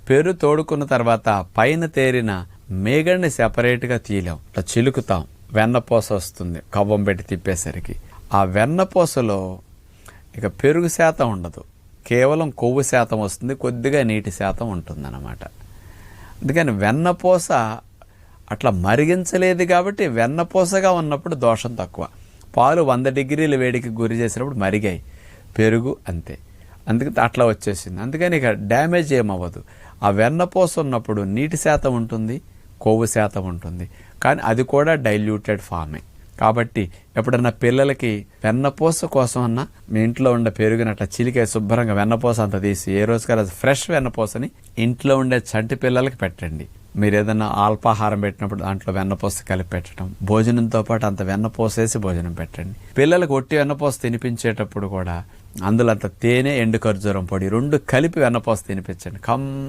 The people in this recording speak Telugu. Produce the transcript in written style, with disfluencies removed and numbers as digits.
పెరుగు తోడుకున్న తర్వాత పైన తేరిన మేగడిని సెపరేట్గా తీయలేం, అట్లా చిలుకుతాం, వెన్నపూస వస్తుంది కవ్వం పెట్టి తిప్పేసరికి. ఆ వెన్నపూసలో ఇక పెరుగు శాతం ఉండదు, కేవలం కొవ్వు శాతం వస్తుంది, కొద్దిగా నీటి శాతం ఉంటుందన్నమాట. అందుకని వెన్నపూస అట్లా మరిగించలేదు కాబట్టి వెన్నపూసగా ఉన్నప్పుడు దోషం తక్కువ. పాలు 100 డిగ్రీల వేడికి గురి చేసినప్పుడు మరిగాయి, పెరుగు అంతే, అందుకే అట్లా వచ్చేసింది. అందుకని ఇక డ్యామేజ్ ఏమవ్వదు. ఆ వెన్నపూస ఉన్నప్పుడు నీటి శాతం ఉంటుంది, కొవ్వు శాతం ఉంటుంది, కానీ అది కూడా డైల్యూటెడ్ ఫామే. కాబట్టి ఎప్పుడన్నా పిల్లలకి వెన్నపూస కోసం అన్నా మీ ఇంట్లో ఉండే పెరుగుని అట్లా చిలికే శుభ్రంగా వెన్నపూస అంతా తీసి ఏ రోజు కదా ఫ్రెష్ వెన్నపూసని ఇంట్లో ఉండే చంటి పిల్లలకి పెట్టండి. మీరు ఏదైనా అల్పాహారం పెట్టినప్పుడు దాంట్లో వెన్నపూస కలిపి పెట్టడం, భోజనంతో పాటు అంత వెన్నపూస వేసి భోజనం పెట్టండి. పిల్లలకు ఒట్టి వెన్నపూస తినిపించేటప్పుడు కూడా అందులో అంత తేనె, ఎండు ఖర్జూరం పొడి 2 కలిపి వెన్నపూస తినిపించండి.